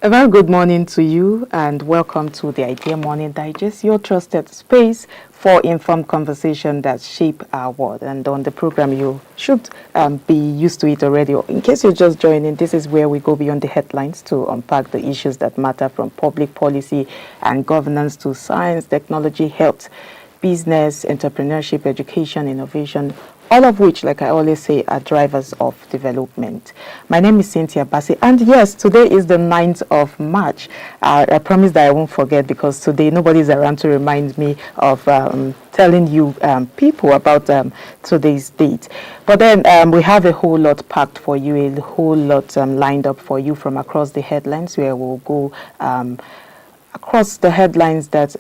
A very good morning to you and welcome to the Idea Morning Digest, your trusted space for informed conversation that shape our world. And on the program, you should be used to it already. In case you're just joining, this is where we go beyond the headlines to unpack the issues that matter, from public policy and governance to science, technology, health, business, entrepreneurship, education, innovation, all of which, like I always say, are drivers of development. My name is Cynthia Bassi, and yes, today is the 9th of March. I promise that I won't forget, because today nobody's around to remind me of telling you people about today's date. But then we have a whole lot packed for you, a whole lot lined up for you from across the headlines, where we'll go across the headlines that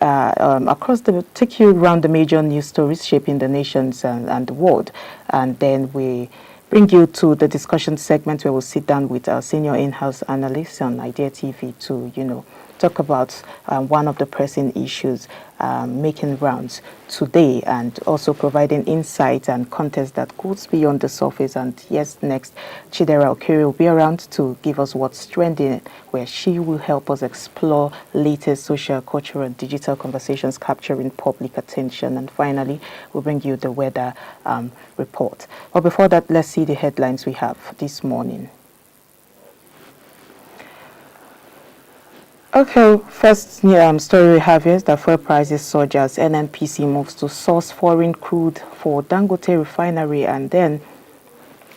take you around the major news stories shaping the nations and the world. And then we bring you to the discussion segment, where we'll sit down with our senior in-house analyst on Idea TV to, talk about one of the pressing issues making rounds today, and also providing insight and context that goes beyond the surface. And yes, next, Chidera Okere will be around to give us what's trending, where she will help us explore latest social, cultural, and digital conversations capturing public attention. And finally, we'll bring you the weather report. But before that, let's see the headlines we have this morning. Okay, first story we have is that fuel prices surge as NNPC moves to source foreign crude for Dangote refinery. And then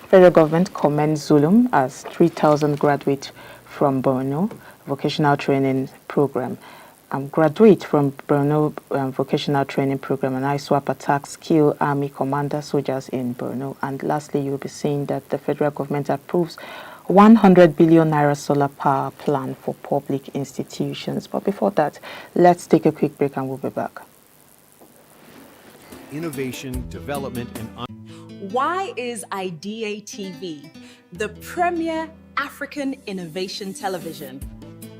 federal government commends ZULUM as 3,000 graduates from Borno vocational training program. Graduate from Borno vocational training program, and Iswap attacks kill army commander soldiers in Borno. And lastly, you'll be seeing that the federal government approves 100 billion naira solar power plan for public institutions. But before that, let's take a quick break and we'll be back. Innovation, development, and... Why is Idea TV the premier African innovation television?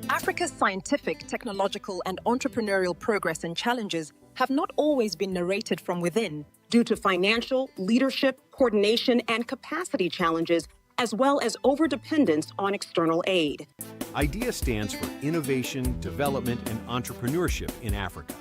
Africa's scientific, technological, and entrepreneurial progress and challenges have not always been narrated from within due to financial, leadership, coordination, and capacity challenges, as well as overdependence on external aid. IDEA stands for Innovation, Development, and Entrepreneurship in Africa.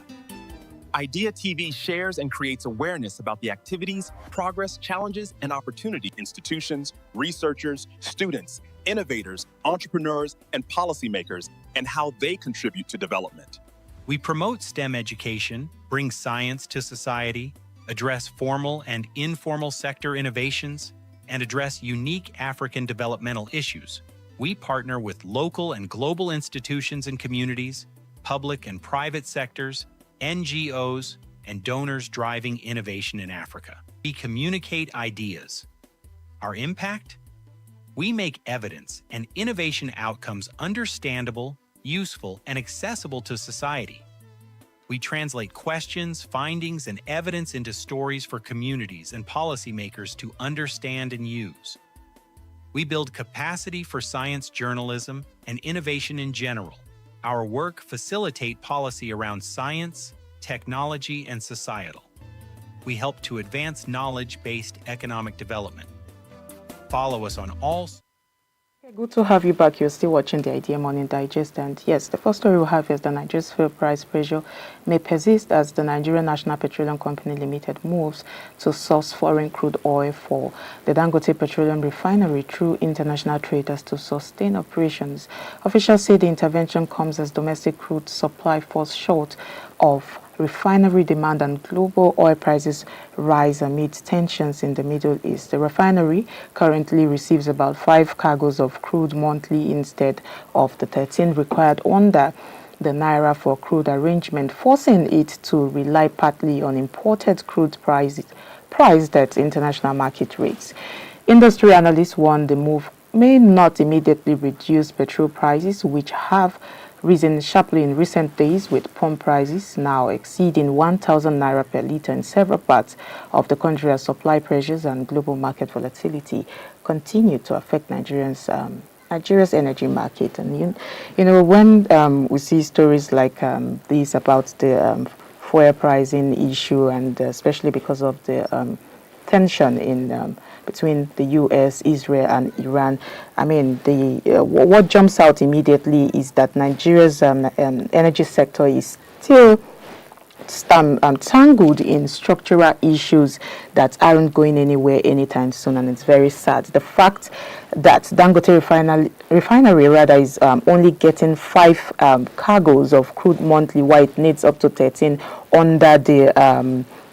IDEA TV shares and creates awareness about the activities, progress, challenges, and opportunity institutions, researchers, students, innovators, entrepreneurs, and policymakers, and how they contribute to development. We promote STEM education, bring science to society, address formal and informal sector innovations, and address unique African developmental issues. We partner with local and global institutions and communities, public and private sectors, NGOs, and donors driving innovation in Africa. We communicate ideas. Our impact? We make evidence and innovation outcomes understandable, useful, and accessible to society. We translate questions, findings, and evidence into stories for communities and policymakers to understand and use. We build capacity for science journalism and innovation in general. Our work facilitates policy around science, technology, and societal. We help to advance knowledge-based economic development. Follow us on all... Good to have you back. You're still watching the Idea Morning Digest. And yes, the first story we have is the Nigeria's fuel price pressure may persist as the Nigerian National Petroleum Company Limited moves to source foreign crude oil for the Dangote Petroleum Refinery through international traders to sustain operations. Officials say the intervention comes as domestic crude supply falls short of refinery demand and global oil prices rise amid tensions in the Middle East. The refinery currently receives about 5 cargoes of crude monthly instead of the 13 required under the Naira for crude arrangement, forcing it to rely partly on imported crude priced at international market rates. Industry analysts warn the move may not immediately reduce petrol prices, which have risen sharply in recent days, with pump prices now exceeding 1,000 naira per litre in several parts of the country, as supply pressures and global market volatility continue to affect Nigeria's energy market. And when we see stories like these about the fuel pricing issue, and especially because of the tension in between the U.S., Israel, and Iran. I mean, what jumps out immediately is that Nigeria's energy sector is still tangled in structural issues that aren't going anywhere anytime soon, and it's very sad. The fact that Dangote refinery is only getting 5 cargoes of crude monthly, while it needs up to 13 under the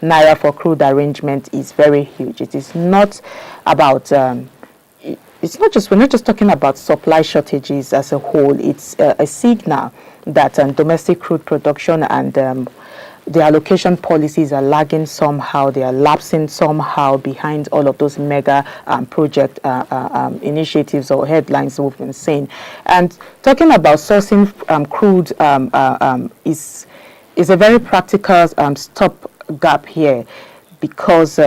Naira for crude arrangement is very huge. It is not about we're not just talking about supply shortages as a whole. It's a signal that domestic crude production and the allocation policies are lagging somehow. They are lapsing somehow behind all of those mega project initiatives or headlines we've been seeing. And talking about sourcing crude is a very practical stopgap here, because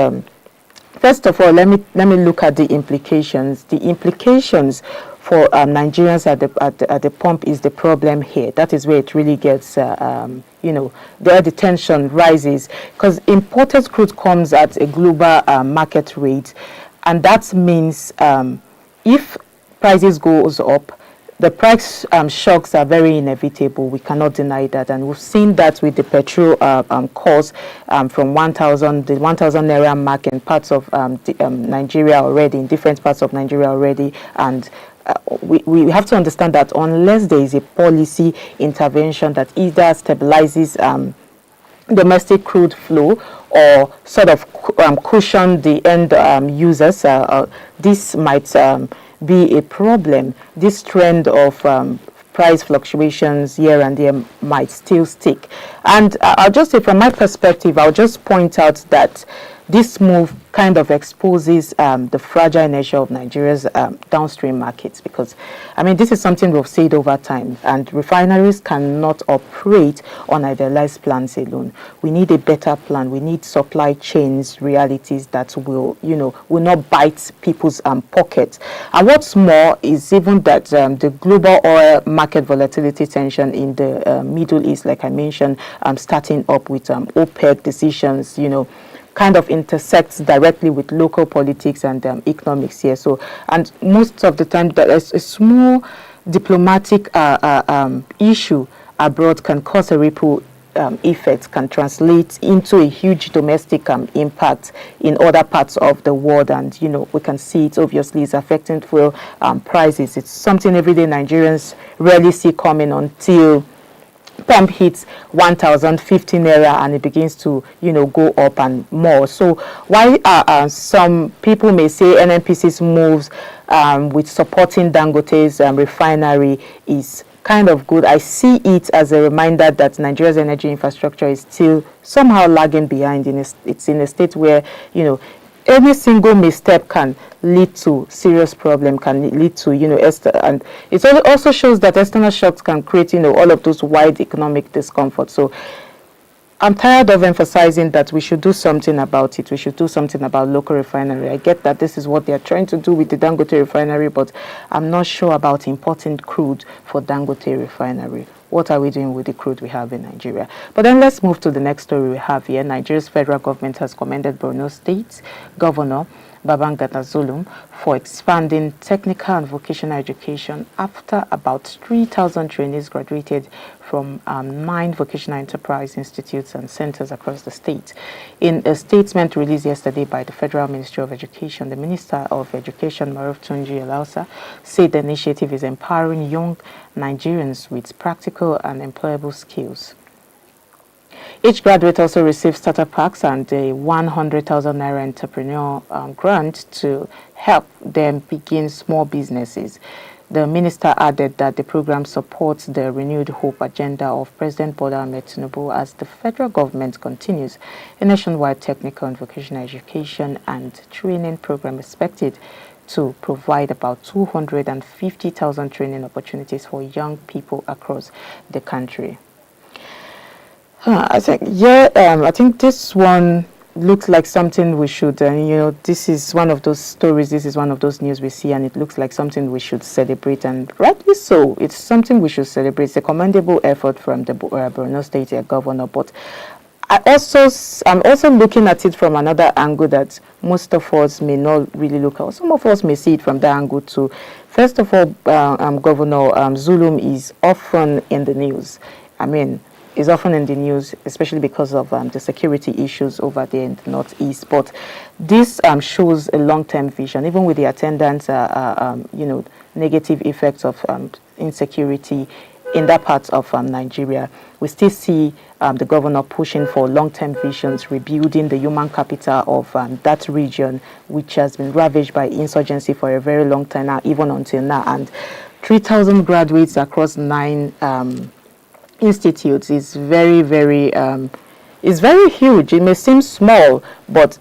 first of all, let me look at the implications. The implications for Nigerians at the pump is the problem here. That is where it really gets, there the tension rises, because imported crude comes at a global market rate, and that means if prices goes up, the price shocks are very inevitable. We cannot deny that, and we've seen that with the petrol cost from 1,000 naira mark in parts of Nigeria already, in different parts of Nigeria already, and we have to understand that unless there is a policy intervention that either stabilizes domestic crude flow or sort of cushion the end users, this might be a problem. This trend of price fluctuations here and there might still stick. And I'll just say, from my perspective, I'll just point out that this move kind of exposes the fragile nature of Nigeria's downstream markets, because, I mean, this is something we've said over time, and refineries cannot operate on idealized plans alone. We need a better plan. We need supply chains realities that will not bite people's pockets. And what's more is even that the global oil market volatility tension in the Middle East, like I mentioned, starting up with OPEC decisions, kind of intersects directly with local politics and economics here. So, and most of the time, a small diplomatic issue abroad can cause a ripple effect, can translate into a huge domestic impact in other parts of the world. And, we can see it obviously is affecting fuel prices. It's something everyday Nigerians rarely see coming until pump hits 1,050 naira and it begins to go up and more. So why some people may say NNPC's moves with supporting Dangote's refinery is kind of good, I see it as a reminder that Nigeria's energy infrastructure is still somehow lagging behind. It's in a state where any single misstep can lead to serious problem, can lead to, and it also shows that external shocks can create, all of those wide economic discomfort. So I'm tired of emphasizing that we should do something about it. We should do something about local refinery. I get that this is what they are trying to do with the Dangote refinery, but I'm not sure about importing crude for Dangote refinery. What are we doing with the crude we have in Nigeria? But then let's move to the next story we have here. Nigeria's federal government has commended Borno State Governor Babangida ZULUM for expanding technical and vocational education after about 3,000 trainees graduated from 9 vocational enterprise institutes and centers across the state. In a statement released yesterday by the Federal Ministry of Education, the Minister of Education, Maruf Tunji Elausa, said the initiative is empowering young Nigerians with practical and employable skills. Each graduate also receives starter packs and a 100,000 naira entrepreneur grant to help them begin small businesses. The minister added that the program supports the renewed hope agenda of President Bola Ahmed TINUBU as the federal government continues a nationwide technical and vocational education and training program expected to provide about 250,000 training opportunities for young people across the country. I think this one looks like something we should, this is one of those stories, this is one of those news we see, and it looks like something we should celebrate, and rightly so. It's something we should celebrate. It's a commendable effort from the Borno State Governor, but I'm also looking at it from another angle that most of us may not really look at. Some of us may see it from that angle too. First of all, Governor ZULUM is often in the news. I mean, is often in the news, especially because of the security issues over there in the Northeast. But this shows a long-term vision, even with the attendant, negative effects of insecurity in that part of Nigeria. We still see the governor pushing for long-term visions, rebuilding the human capital of that region, which has been ravaged by insurgency for a very long time now, even until now. And 3,000 graduates across 9 institutes is very, very huge. It may seem small, but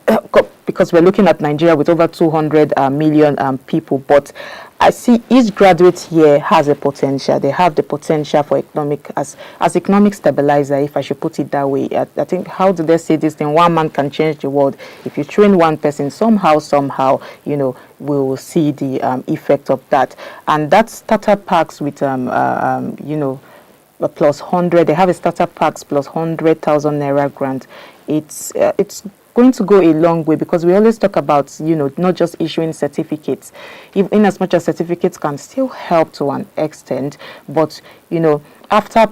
because we're looking at Nigeria with over 200 million people, but I see each graduate here has a potential. They have the potential for as economic stabilizer, if I should put it that way. I think, how do they say this thing? One man can change the world. If you train one person, somehow, we will see the effect of that. And that startup packs with, plus 100. They have a startup packs plus 100,000 naira grant. It's going to go a long way, because we always talk about, not just issuing certificates, in as much as certificates can still help to an extent, but, after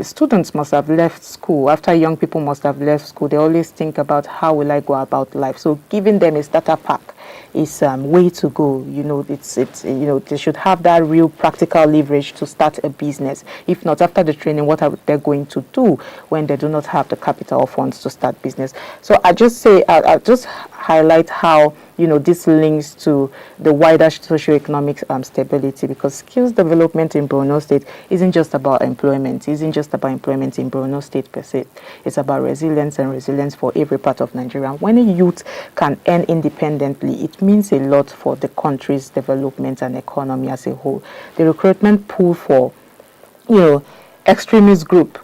students must have left school, after young people must have left school, they always think about how will I go about life. So giving them a starter pack is way to go. They should have that real practical leverage to start a business. If not, after the training, what are they going to do when they do not have the capital or funds to start business? So I just highlight how this links to the wider socioeconomic stability, because skills development in Borno State isn't just about employment. It isn't just about employment in Borno State per se. It's about resilience for every part of Nigeria. When a youth can earn independently, it means a lot for the country's development and economy as a whole. The recruitment pool for, extremist group,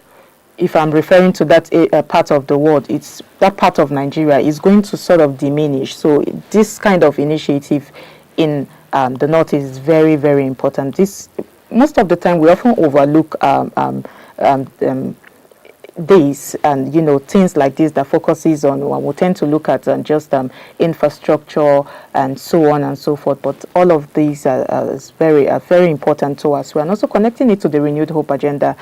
if I'm referring to that part of the world, it's that part of Nigeria is going to sort of diminish. So this kind of initiative in the North is very, very important. Most of the time we often overlook days and things like this that focuses on, we tend to look at just infrastructure and so on and so forth, but all of these are very important to us. We are also connecting it to the Renewed Hope agenda.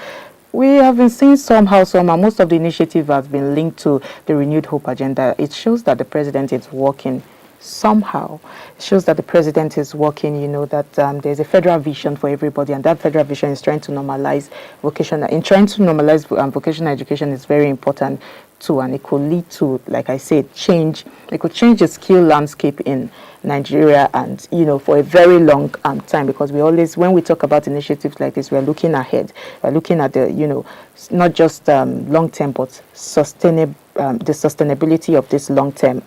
We have been seeing somehow most of the initiative has been linked to the Renewed Hope agenda. It shows that the president is working somehow. It shows that the president is working, that there's a federal vision for everybody, and that federal vision is trying to normalize vocational. In trying to normalize vocational education is very important too, and it could lead to, like I said, change. It could change the skill landscape in Nigeria, and for a very long time, because we always, when we talk about initiatives like this, we're looking ahead. We're looking at the not just long term, but the sustainability of this long term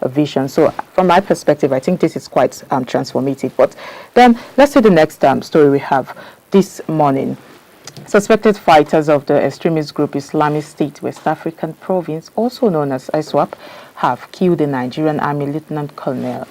vision. So from my perspective, I think this is quite transformative. But then let's see the next story we have this morning. Suspected fighters of the extremist group Islamic State West African Province, also known as Iswap, have killed a Nigerian Army Lieutenant Colonel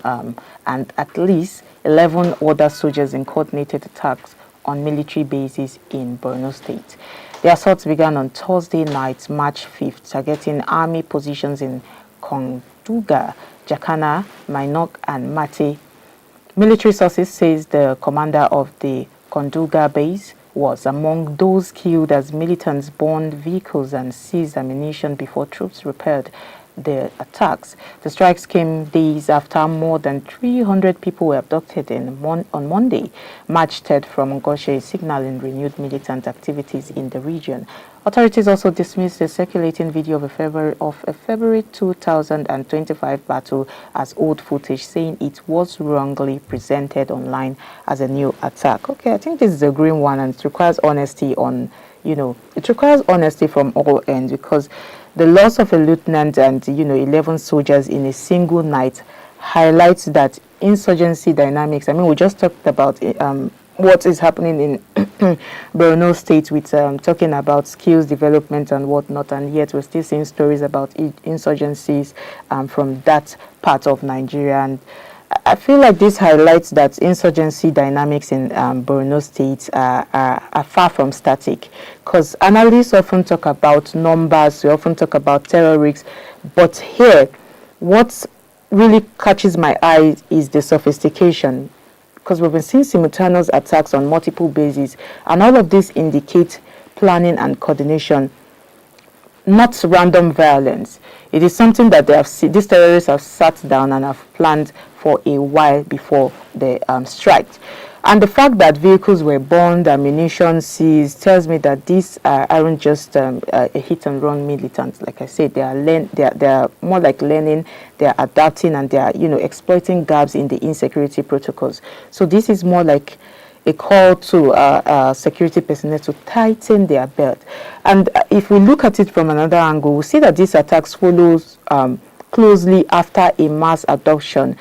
and at least 11 other soldiers in coordinated attacks on military bases in Borno State. The assault began on Thursday night, March 5th, targeting army positions in Konduga, Jakana, Mainok, and Mate. Military sources says the commander of the Konduga base was among those killed as militants burned vehicles and seized ammunition before troops repelled the attacks. The strikes came days after more than 300 people were abducted on Monday, March 3rd, from Ngoshe, signaling renewed militant activities in the region. Authorities also dismissed the circulating video of a February 2025 battle as old footage, saying it was wrongly presented online as a new attack. Okay, I think this is a green one, and it requires honesty it requires honesty from all ends, because the loss of a lieutenant and 11 soldiers in a single night highlights that insurgency dynamics. I mean, we just talked about what is happening in Borno State with talking about skills development and whatnot, and yet we're still seeing stories about insurgencies from that part of Nigeria. And I feel like this highlights that insurgency dynamics in Borno State are far from static, because analysts often talk about numbers, we often talk about terror risks, but here, what really catches my eye is the sophistication, because we've been seeing simultaneous attacks on multiple bases, and all of this indicates planning and coordination, not random violence. It is something that these terrorists have sat down and have planned for a while before they strike. And the fact that vehicles were burned, ammunition seized, tells me that these aren't just a hit-and-run militants. Like I said, they are more like learning, they are adapting, and they are exploiting gaps in the insecurity protocols. So this is more like a call to security personnel to tighten their belt. And if we look at it from another angle, we see that these attacks follows closely after a mass adoption,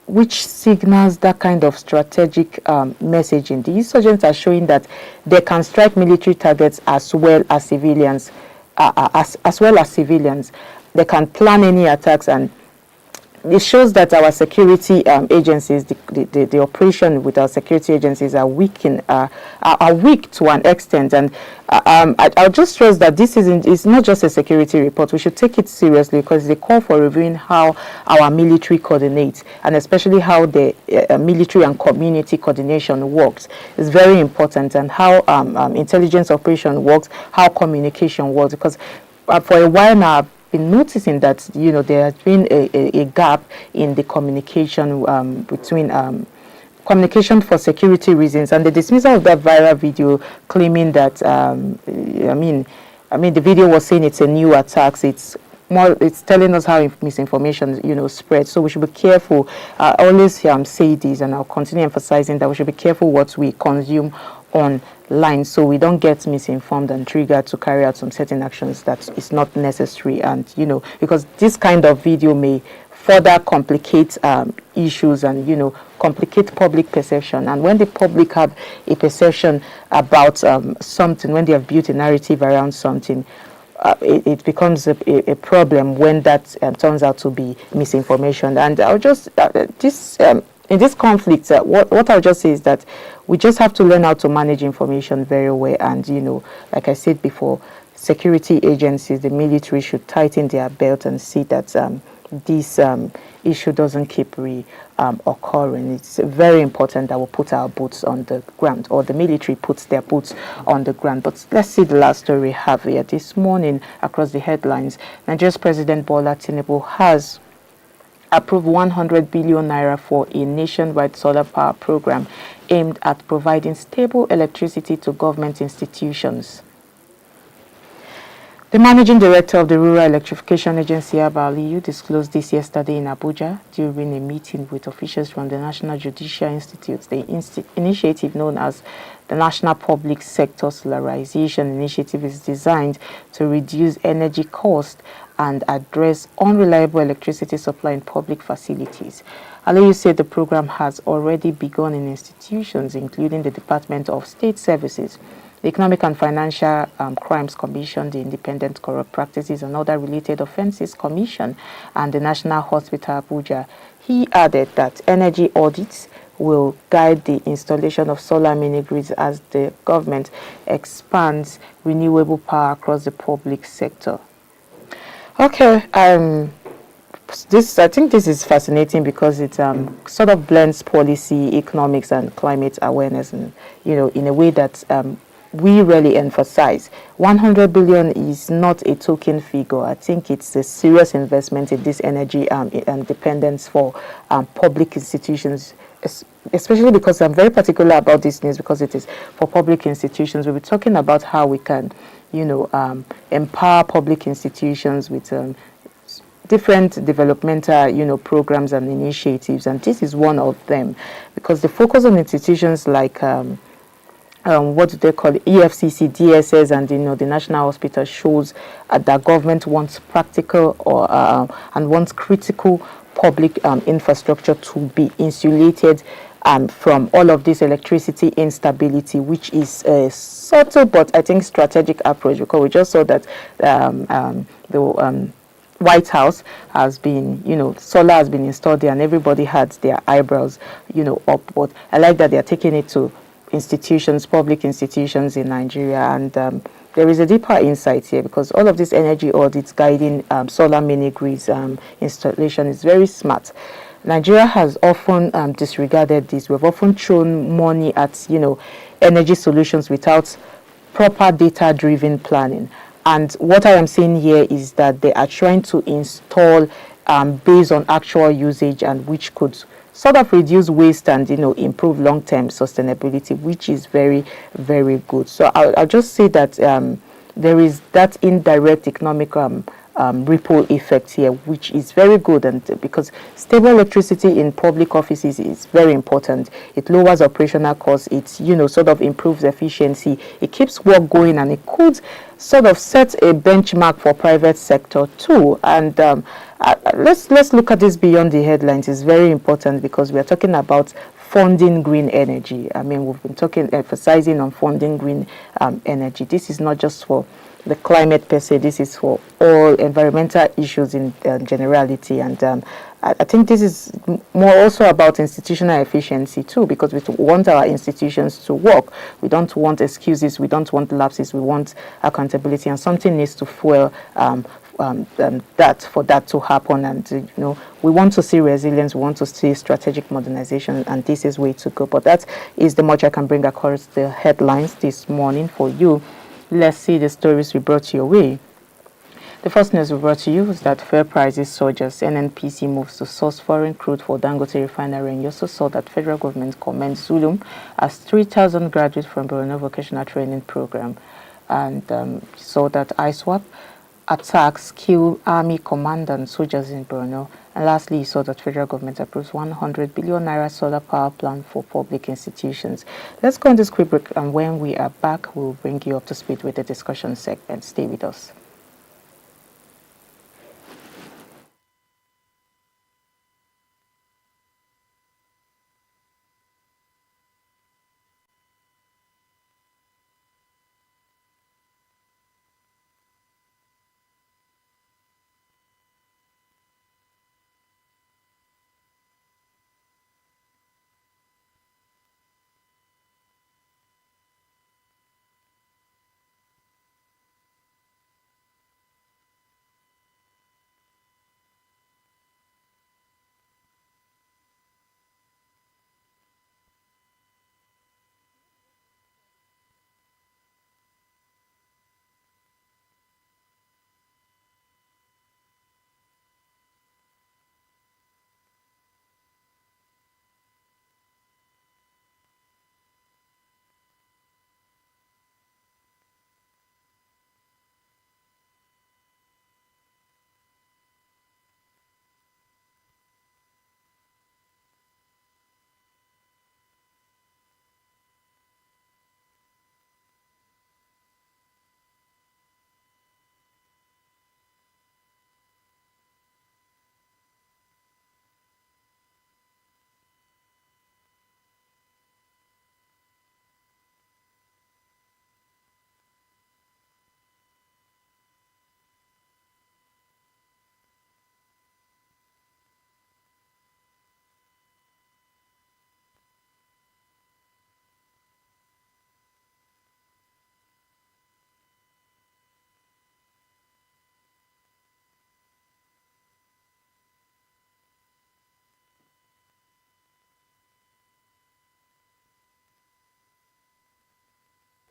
which signals that kind of strategic messaging. The insurgents are showing that they can strike military targets as well as civilians, They can plan any attacks, and it shows that our security agencies, the operation with our security agencies are weak to an extent. And I'll just stress that it's not just a security report. We should take it seriously, because it's a call for reviewing how our military coordinates, and especially how the military and community coordination works. It's very important, and how intelligence operation works, how communication works, because for a while now, I've been noticing that there has been a gap in the communication between communication for security reasons, and the dismissal of that viral video claiming that the video was saying it's a new attack. It's telling us how misinformation spreads. So we should be careful. I always say this, and I'll continue emphasizing that we should be careful what we consume online, so we don't get misinformed and triggered to carry out some certain actions that is not necessary. And because this kind of video may further complicate issues and complicate public perception. And when the public have a perception about something, when they have built a narrative around something, it becomes a problem when that turns out to be misinformation. And I'll just in this conflict, what I'll just say is that we just have to learn how to manage information very well. And like I said before, security agencies, the military, should tighten their belt and see that this issue doesn't keep occurring. It's very important that we put our boots on the ground, or the military puts their boots on the ground. But let's see the last story we have here. This morning, across the headlines, Nigeria's President Bola Tinubu has approved 100 billion naira for a nationwide solar power program aimed at providing stable electricity to government institutions. The managing director of the Rural Electrification Agency, IBIYEOMIE, disclosed this yesterday in Abuja during a meeting with officials from the National Judicial Institute. The initiative, known as the National Public Sector Solarization Initiative, is designed to reduce energy costs and address unreliable electricity supply in public facilities. Aliyu said the program has already begun in institutions, including the Department of State Services, the Economic and Financial Crimes Commission, the Independent Corrupt Practices and Other Related Offences Commission, and the National Hospital Abuja. He added that energy audits will guide the installation of solar mini-grids as the government expands renewable power across the public sector. Okay, I think this is fascinating because it sort of blends policy, economics, and climate awareness, and in a way that we really emphasize. 100 billion is not a token figure. I think it's a serious investment in this energy independence for public institutions, especially because I'm very particular about this news, because it is for public institutions. We'll be talking about how we can empower public institutions with different developmental, programs and initiatives, and this is one of them, because the focus on institutions like what do they call it, EFCC, DSS, and the National Hospital shows that government wants practical and wants critical public infrastructure to be insulated from all of this electricity instability, which is a subtle but I think strategic approach, because we just saw that the White House has been, solar has been installed there, and everybody had their eyebrows, up. But I like that they are taking it to institutions, public institutions in Nigeria, and there is a deeper insight here, because all of these energy audits guiding solar mini grids installation is very smart. Nigeria has often disregarded this. We've often thrown money at, energy solutions without proper data-driven planning. And what I am saying here is that they are trying to install based on actual usage, and which could sort of reduce waste and improve long-term sustainability, which is very, very good. So I'll just say that there is that indirect economic ripple effect here, which is very good, and because stable electricity in public offices is very important. It lowers operational costs, it sort of improves efficiency, it keeps work going, and it could sort of set a benchmark for private sector too. And let's look at this beyond the headlines. It's very important, because we are talking about funding green energy. I mean, we've been emphasizing on funding green energy. This is not just for the climate per se, this is for all environmental issues in generality. And I think this is more also about institutional efficiency too, because we want our institutions to work. We don't want excuses, we don't want lapses, we want accountability, and something needs to fuel that to happen. And we want to see resilience, we want to see strategic modernization, and this is way to go. But that is the much I can bring across the headlines this morning for you. Let's see the stories we brought your way. The first news we brought to you is that fair prices surge as NNPC moves to source foreign crude for Dangote refinery. And you also saw that federal government commends ZULUM as 3,000 graduates from Borno vocational training program. And saw that Iswap attacks kill army commander and soldiers in Borno. And lastly, you saw that federal government approves 100 billion naira solar power plant for public institutions. Let's go on this quick break, and when we are back, we'll bring you up to speed with the discussion segment. Stay with us.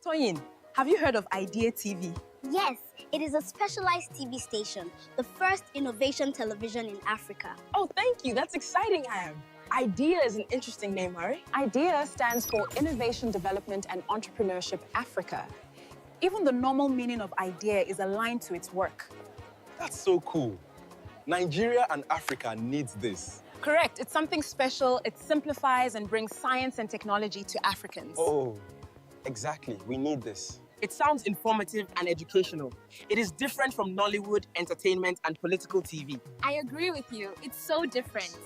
Toyin, have you heard of Idea TV? Yes, it is a specialized TV station, the first innovation television in Africa. Oh, thank you. That's exciting, Am. IDEA is an interesting name, Hari. IDEA stands for Innovation Development and Entrepreneurship Africa. Even the normal meaning of idea is aligned to its work. That's so cool. Nigeria and Africa needs this. Correct. It's something special. It simplifies and brings science and technology to Africans. Oh, exactly. We need this. It sounds informative and educational. It is different from Nollywood, entertainment, and political TV. I agree with you. It's so different.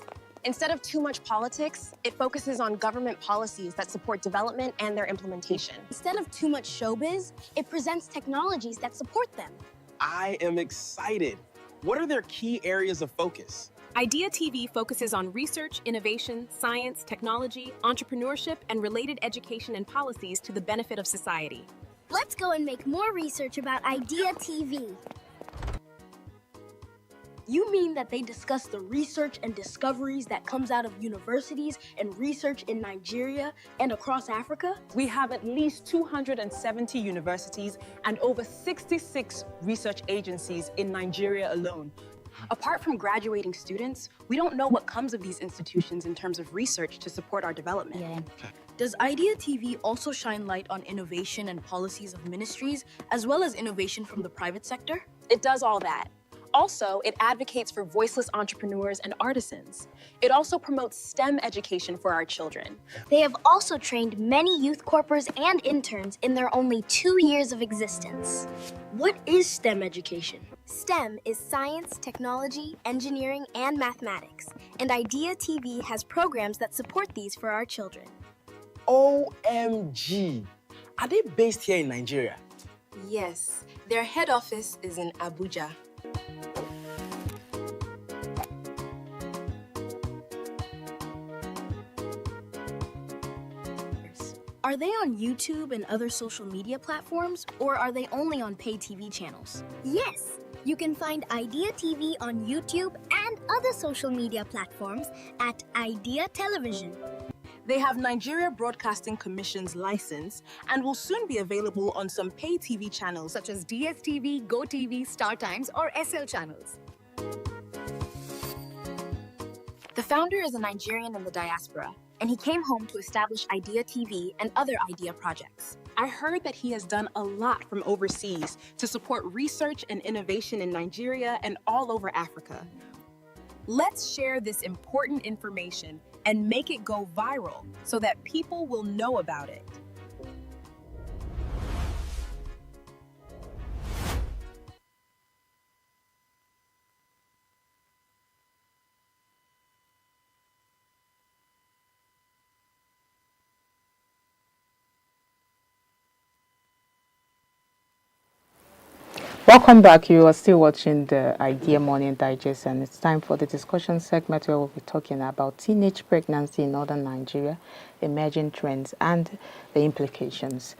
Instead of too much politics, it focuses on government policies that support development and their implementation. Instead of too much showbiz, it presents technologies that support them. I am excited. What are their key areas of focus? IDEA TV focuses on research, innovation, science, technology, entrepreneurship, and related education and policies to the benefit of society. Let's go and make more research about IDEA TV. You mean that they discuss the research and discoveries that comes out of universities and research in Nigeria and across Africa? We have at least 270 universities and over 66 research agencies in Nigeria alone. Apart from graduating students, we don't know what comes of these institutions in terms of research to support our development. Does IDEA TV also shine light on innovation and policies of ministries, as well as innovation from the private sector? It does all that. Also, it advocates for voiceless entrepreneurs and artisans. It also promotes STEM education for our children. They have also trained many youth corpers and interns in their only 2 years of existence. What is STEM education? STEM is science, technology, engineering, and mathematics, and IDEA TV has programs that support these for our children. OMG! Are they based here in Nigeria? Yes, their head office is in Abuja. Are they on YouTube and other social media platforms, or are they only on pay TV channels? Yes, you can find IDEA TV on YouTube and other social media platforms at IDEA Television. They have Nigeria Broadcasting Commission's license and will soon be available on some pay TV channels such as DSTV, GoTV, StarTimes, or SL channels. The founder is a Nigerian in the diaspora, and he came home to establish IDEA TV and other IDEA projects. I heard that he has done a lot from overseas to support research and innovation in Nigeria and all over Africa. Let's share this important information and make it go viral so that people will know about it. Welcome back. You are still watching the IDEA Morning Digest, and it's time for the discussion segment where we'll be talking about teenage pregnancy in northern Nigeria, emerging trends, and the implications.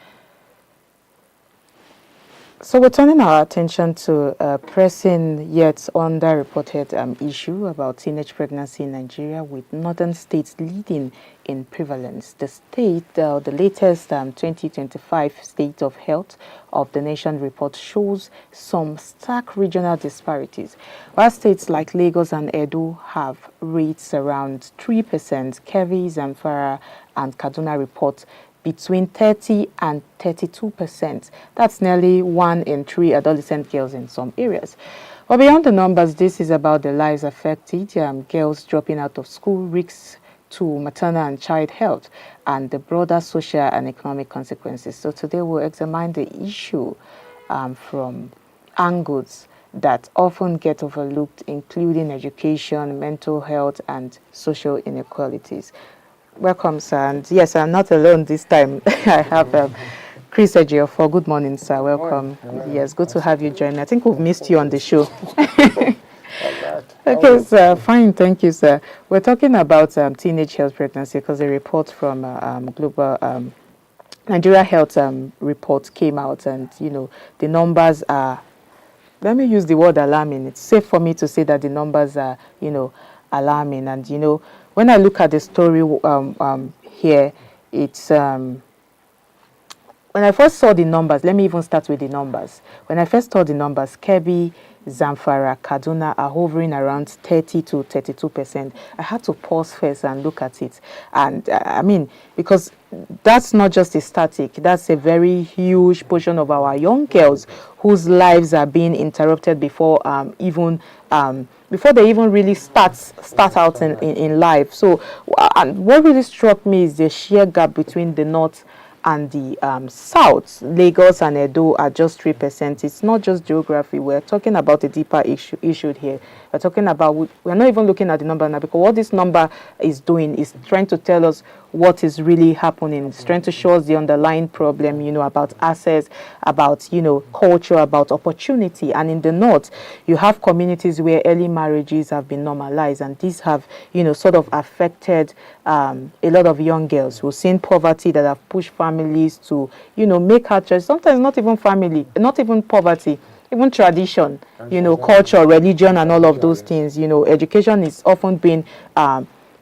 So we're turning our attention to a pressing yet underreported issue about teenage pregnancy in Nigeria, with northern states leading in prevalence. The latest 2025 State of Health of the Nation report shows some stark regional disparities. While states like Lagos and Edo have rates around 3%, Kebbi, Zamfara, and Kaduna report between 30 and 32%. That's nearly 1 in 3 adolescent girls in some areas. But beyond the numbers, this is about the lives affected, girls dropping out of school, risks to maternal and child health, and the broader social and economic consequences. So today we'll examine the issue from angles that often get overlooked, including education, mental health, and social inequalities. Welcome, sir. And yes, I'm not alone this time. I have Chris Ejiofor. Good morning, sir. Welcome. Yes, good to have you join. I think we've missed you on the show. Okay, sir. Fine. Thank you, sir. We're talking about teenage health pregnancy because a report from Global Nigeria Health report came out, and the numbers are. Let me use the word alarming. It's safe for me to say that the numbers are alarming, and when I look at the story here, it's when I first saw the numbers. Let me even start with the numbers. When I first saw the numbers, Kebbi, Zamfara, Kaduna are hovering around 30 to 32%. I had to pause first and look at it, and I mean, because that's not just a static. That's a very huge portion of our young girls whose lives are being interrupted before before they even really start out in life. So, and what really struck me is the sheer gap between the north and the south. Lagos and Edo are just 3%. It's not just geography. We're talking about a deeper issue here. We're not even looking at the number now, because what this number is doing is trying to tell us what is really happening. It's trying to show us the underlying problem, about access, about, culture, about opportunity. And in the north, you have communities where early marriages have been normalized, and these have, sort of affected a lot of young girls who've seen poverty that have pushed families to, make hard choices. Sometimes not even family, not even poverty, even tradition, culture, religion, and all of those things. Education is often being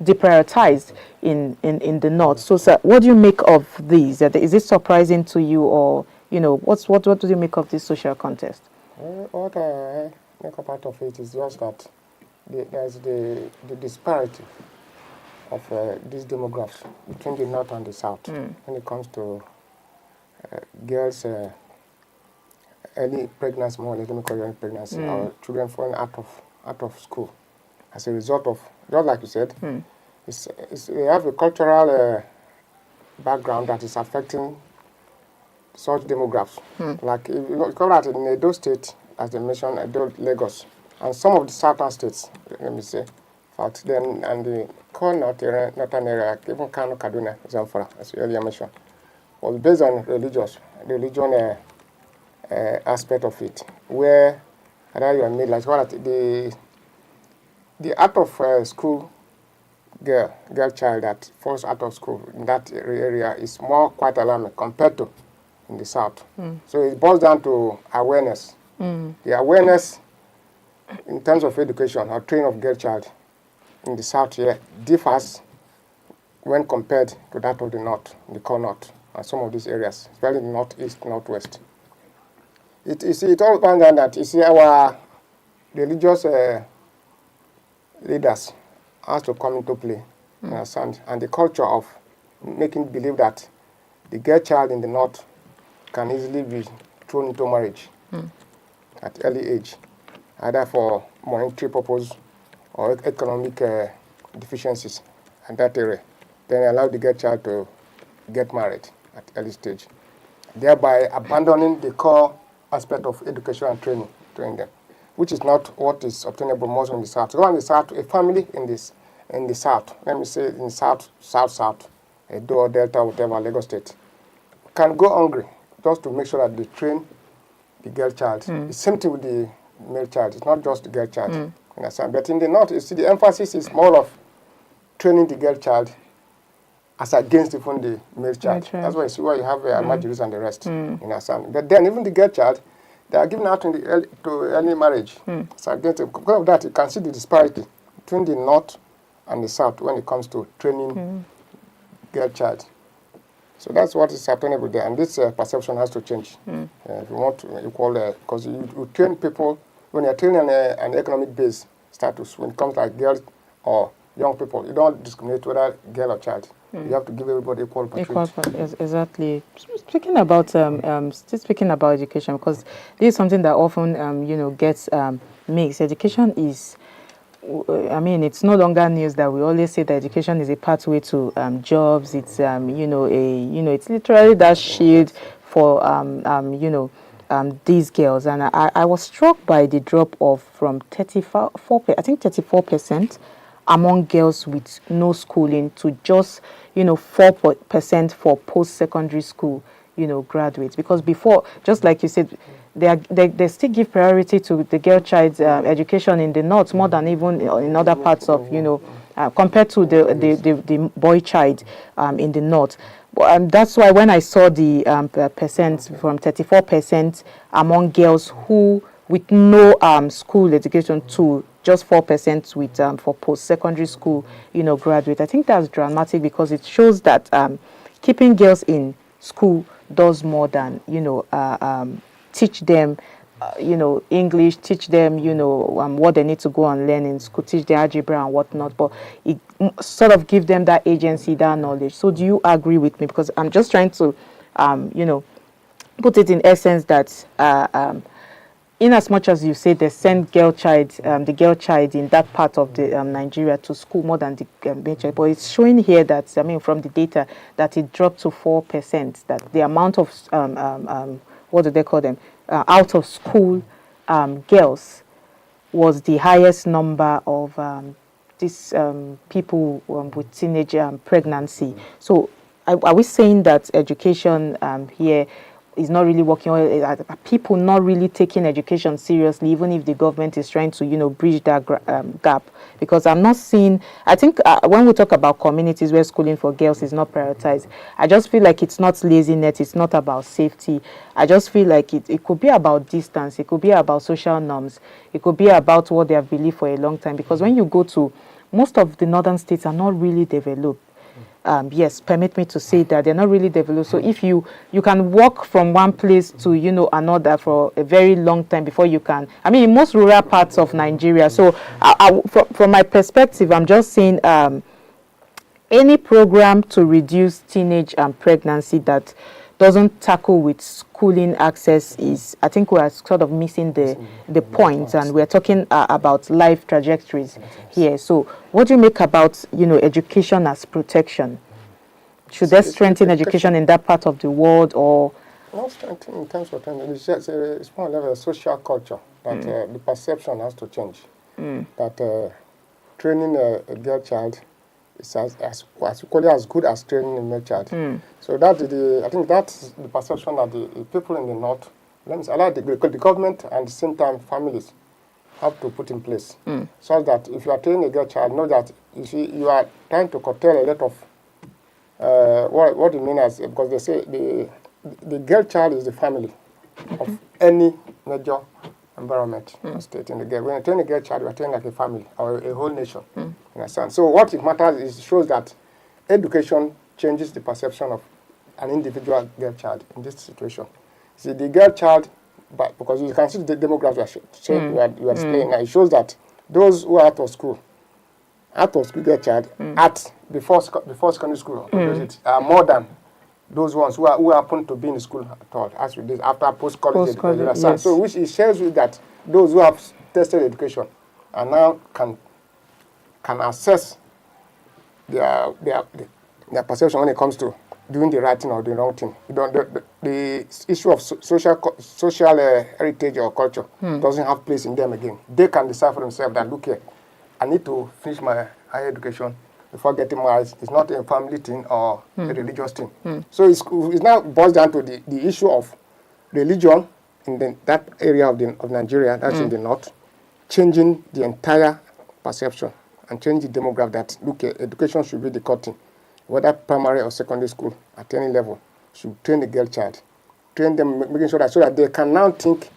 deprioritized in the north. So, sir, what do you make of these? Is it surprising to you, or what do you make of this social contest? What I make a part of it is just that there's the disparity of these demographics between the north and the south when it comes to girls' early pregnancy, more let me call early pregnancy, or children falling out of school as a result of, just like you said, they have a cultural background that is affecting such demographics. Like you cover that in Edo State, as they mentioned, Edo, Lagos, and some of the southern states, let me say, then and the core northern area, even Kano, Kaduna, Zamfara, as you earlier mentioned, was based on religion aspect of it, where you are made like the out of school girl child that falls out of school in that area is quite alarming compared to in the south. So it boils down to awareness. The awareness in terms of education or training of girl child in the south here differs when compared to that of the north, the core north, and some of these areas, especially the northeast, northwest. It all comes down that our religious leaders has to come into play, understand, and the culture of making believe that the girl child in the north can easily be thrown into marriage at early age, either for monetary purpose or economic deficiencies in that area. Then allow the girl child to get married at early stage, thereby abandoning the core aspect of education and training them, which is not what is obtainable most in the south. Go in the south, a family in the south, let me say in south, Edo, Delta, whatever, Lagos State, can go hungry just to make sure that they train the girl child. The same thing with the male child. It's not just the girl child. Understand? But in the north, you see, the emphasis is more of training the girl child as against even the male child. That's why you see why you have marriages and the rest. Understand? But then even the girl child, they are given out to early marriage. So against because of that, you can see the disparity between the north and the south when it comes to training girl child. So that's what is happening there, and this perception has to change. If you want to equal, because you train people when you're training an economic base status. When it comes like girls or young people, you don't discriminate whether girl or child. You have to give everybody equal opportunity. Exactly. Speaking about education, because this is something that often gets mixed. Education is, it's no longer news that we always say that education is a pathway to jobs. It's it's literally that shield for these girls. And I was struck by the drop off from 34% among girls with no schooling to just 4% for post-secondary school graduates. Because before, just like you said, they still give priority to the girl child's education in the north more than even in other parts of compared to the boy child in the north. That's why when I saw the percent from 34% among girls who with no school education to just 4% with for post-secondary school, graduate. I think that's dramatic because it shows that keeping girls in school does more than teach them, English, teach them, what they need to go and learn in school, teach them algebra and whatnot. But it sort of give them that agency, that knowledge. So do you agree with me? Because I'm just trying to, put it in essence that in as much as you say they send the girl child in that part of the Nigeria to school more than the male child, but it's showing here that from the data that it dropped to 4%. That the amount of what do they call them, out of school girls was the highest number of these people with teenage pregnancy. So are we saying that education here is not really working, or are people not really taking education seriously, even if the government is trying to, bridge that gap? Because I'm not seeing, I think when we talk about communities where schooling for girls is not prioritized, I just feel like it's not laziness, it's not about safety. I just feel like it could be about distance, it could be about social norms, it could be about what they have believed for a long time. Because when you go to, most of the northern states are not really developed. Yes, permit me to say that they're not really developed. So if you can walk from one place to another for a very long time before you can. I mean, in most rural parts of Nigeria. So from my perspective, I'm just saying any program to reduce teenage pregnancy that doesn't tackle with schooling access is, I think we are sort of missing the point, and we're talking about life trajectories here. So what do you make about, education as protection? Should they strengthen education in that part of the world, or? Not strengthen in terms of training. It's just it's more level a social culture that the perception has to change. That training a girl child is as equally as good as training a male child. So I think that's the perception that the people in the north, the government and at the same time families have to put in place, so that if you are training a girl child, know that you are trying to curtail a lot of what you mean as, because they say the girl child is the family of any major environment state in the girl. When you train a girl child, you are training like a family or a whole nation. Understand? So what it matters is shows that education changes the perception of an individual girl child in this situation. See, the girl child, but because you can see the demographics you are displaying now, it shows that those who are out of school girl child before secondary school are more than those ones who happen to be in school at all, as with this after post-college education. Yes. So which it shows you that those who have tested education are now can assess their perception when it comes to doing the right thing or the wrong thing. The issue of social heritage or culture doesn't have place in them again. They can decide for themselves that, look here, I need to finish my higher education before getting married. It's not a family thing or a religious thing. So it's now boils down to the issue of religion in that area of Nigeria, that's in the north, changing the entire perception and change the demographic that, look, education should be the core thing. Whether primary or secondary school, at any level, should train the girl child. Train them, making sure that so that they can now think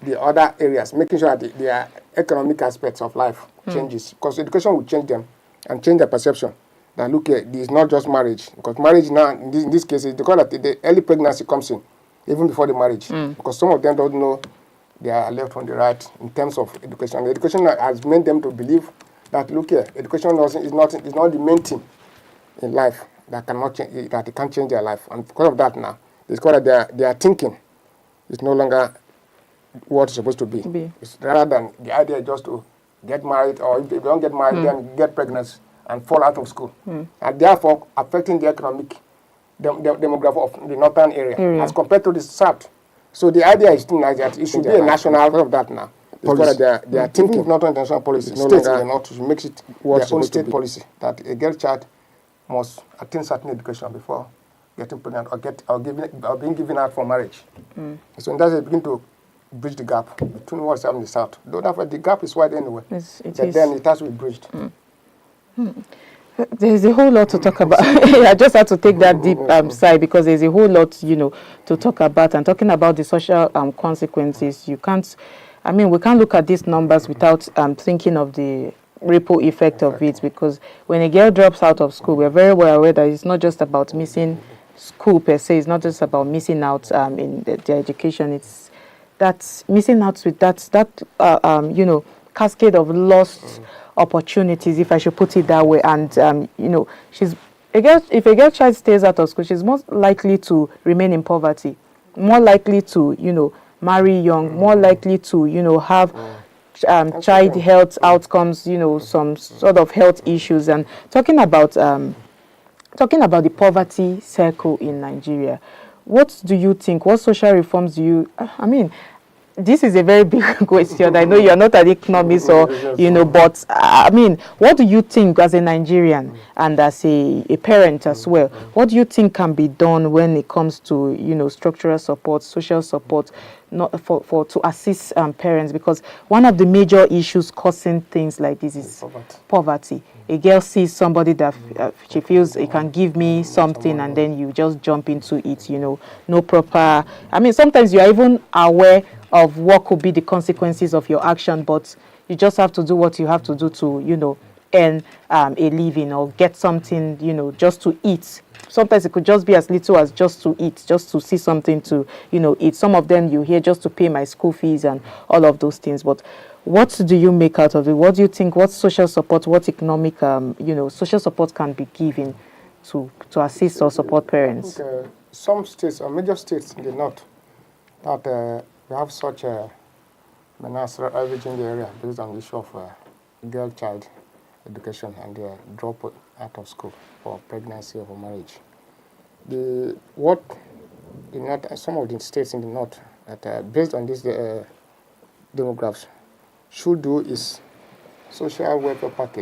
the other areas, making sure that their economic aspects of life changes. Because education will change them and change their perception. That, look, it's not just marriage. Because marriage now, in this case, they call it the early pregnancy comes in, even before the marriage. Because some of them don't know they are left from the right in terms of education. The education has made them to believe that, look here, education is not the main thing in life that cannot change, that it can't change their life. And because of that now, it's called that their thinking is no longer what it's supposed to be. It's rather than the idea just to get married, or if you don't get married, then get pregnant and fall out of school. And therefore affecting the economic demographic of the northern area as compared to the south. So the idea is that it should be a national because of that now. Because they are thinking not international policy. No states in the north makes it their own state policy that a girl child must attain certain education before getting pregnant or being given out for marriage. So in that they begin to bridge the gap between what's happening in the south. Though the gap is wide anyway. Then it has to be bridged. There's a whole lot to talk about. I just had to take that deep side because there's a whole lot, to talk about. And talking about the social consequences, we can't look at these numbers without thinking of the ripple effect of it, because when a girl drops out of school, we're very well aware that it's not just about missing school per se, it's not just about missing out in their education, it's that missing out with that cascade of lost opportunities, if I should put it that way. And if a girl child stays out of school, she's most likely to remain in poverty, more likely to marry young, more likely to have child health outcomes, some sort of health issues. And talking about the poverty circle in Nigeria, what do you think? What social reforms do you? this is a very big question. I know you're not an economist or, but I mean, what do you think as a Nigerian and as a parent as well? What do you think can be done when it comes to, structural support, social support, not to assist parents? Because one of the major issues causing things like this is poverty. A girl sees somebody that she feels it can give me something, and then you just jump into it, no proper. I mean, sometimes you are even aware of what could be the consequences of your action, but you just have to do what you have to do to, earn a living or get something, just to eat. Sometimes it could just be as little as just to eat, just to see something to, eat. Some of them you hear just to pay my school fees and all of those things. But what do you make out of it? What do you think, what social support, what economic, social support can be given to assist or support parents? I think, some states, or major states in the north, that we have such a menace ravaging the area based on the issue of girl-child education and the drop out of school for pregnancy or for marriage. Some of the states in the north that based on these demographics should do is social welfare package.